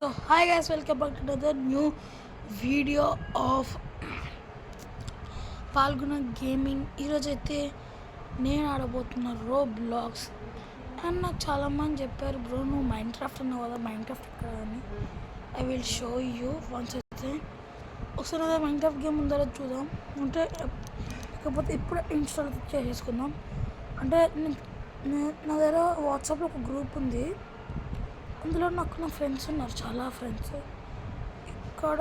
So hi guys, welcome back to another new video of Phalguna gaming. ఈరోజైతే నేను ఆడబోతున్న Roblox. And నాకు చాలామంది చెప్పారు, బ్రో నువ్వు మైండ్ క్రాఫ్ట్ అన్నావు కదా, మైండ్ క్రాఫ్ట్ ఎక్కడ అని. I will show you once. అయితే ఒకసారి అదే మైండ్ క్రాఫ్ట్ గేమ్ ఉందో చూద్దాం. అంటే లేకపోతే ఇప్పుడు ఇన్స్టాల్ చేసేసుకుందాం. అంటే నా దగ్గర వాట్సాప్లో ఒక గ్రూప్ ఉంది, అందులో నాకు నా ఫ్రెండ్స్ ఉన్నారు, చాలా ఫ్రెండ్స్. ఇక్కడ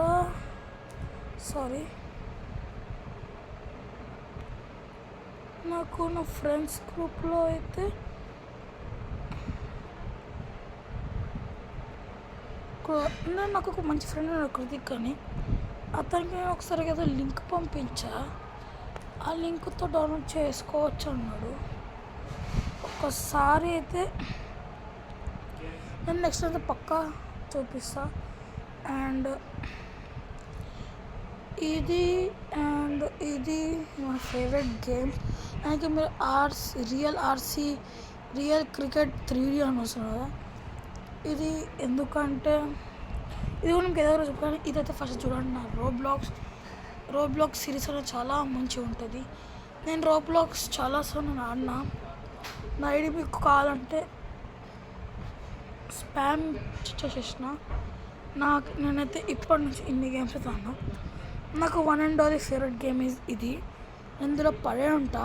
నాకు నా ఫ్రెండ్స్ గ్రూప్లో అయితే నాకు ఒక మంచి ఫ్రెండ్ ఉన్నాడు, కృతిక్ అని. అతనికి నేను ఒకసారి ఏదో లింక్ పంపించా, ఆ లింక్తో డౌన్లోడ్ చేసుకోవచ్చు అన్నాడు. ఒక్కసారి అయితే నేను నెక్స్ట్ అయితే పక్కా చూపిస్తా. అండ్ ఇది నా ఫేవరెట్ గేమ్. నాకు మీరు రియల్ క్రికెట్ 3D అని వస్తుంది కదా, ఇది ఎందుకంటే ఇది కూడా మీకు ఏదో రోజు చెప్పాను. ఇదైతే ఫస్ట్ చూడండి, నా రోబ్లాక్స్ సిరీస్ అనేది చాలా మంచిగా ఉంటుంది. నేను రోబ్లాక్స్ చాలాసార్లు నేను ఆడినా. నా ఐడి మీకు కావాలంటే స్పామ్ చేసేసిన. నేనైతే ఇప్పటి నుంచి ఇన్ని గేమ్స్ అయితే ఆడినా. నాకు one and only favourite game ఇది. ఇందులో పడే ఉంటా.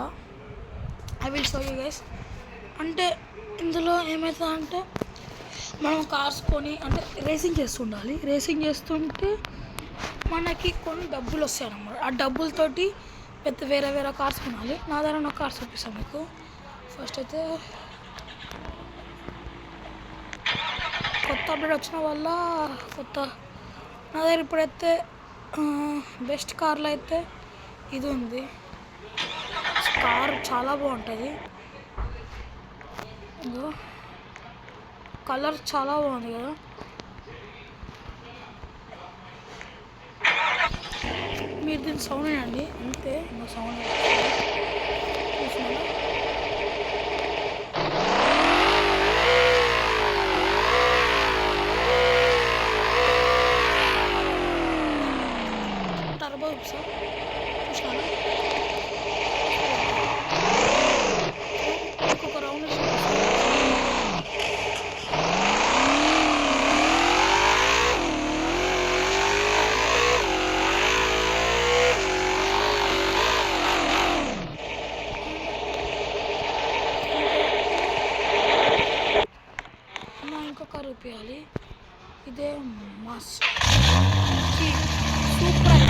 I will show you guys. అంటే ఇందులో ఏమవుతుందంటే మనం కార్స్ కొని అంటే రేసింగ్ చేస్తుండాలి. రేసింగ్ చేస్తుంటే మనకి కొన్ని డబ్బులు వస్తాయి అన్నమాట. ఆ డబ్బులతోటి వేరే కార్స్ కొనాలి. నా దగ్గర ఉన్న కార్స్ చూపిస్తాను మీకు. ఫస్ట్ అయితే కొత్త అప్డేట్ వచ్చిన వల్ల నా దగ్గర ఇప్పుడైతే బెస్ట్ కార్లో అయితే ఇది ఉంది. కార్ చాలా బాగుంటుంది, కలర్ చాలా బాగుంది కదా. మీరు దీని సౌండ్ అండి, అంతే. ఇంకా సౌండ్ టర్బో సార్ చూసినా. ఒక్కొక్క రౌండ్ ఇంకొక రూపాయాలి. ఇదే మస్త్ సూపర్.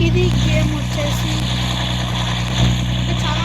ఇది గేమ్ వచ్చేసి చాలా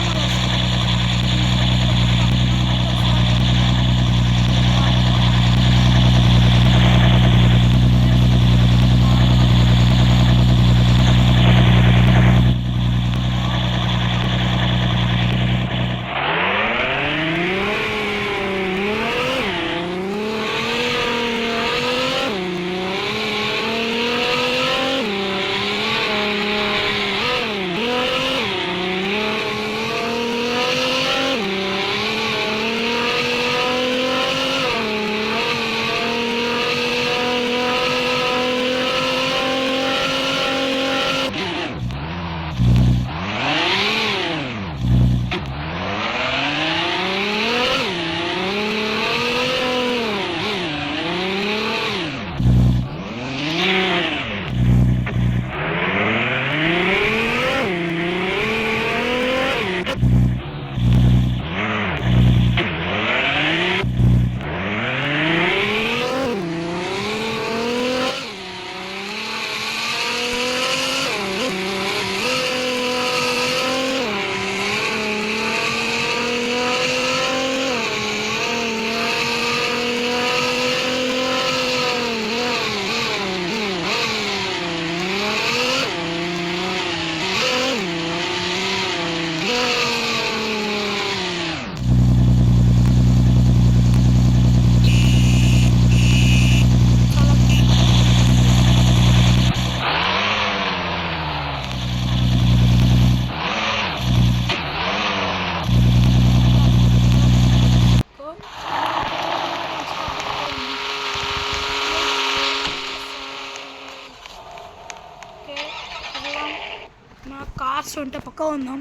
నా కార్స్ ఉంటే పక్క ఉందాం.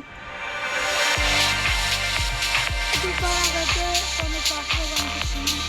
ఇప్పుడు నాకైతే కొన్ని కార్స్ కనిపిస్తుంది.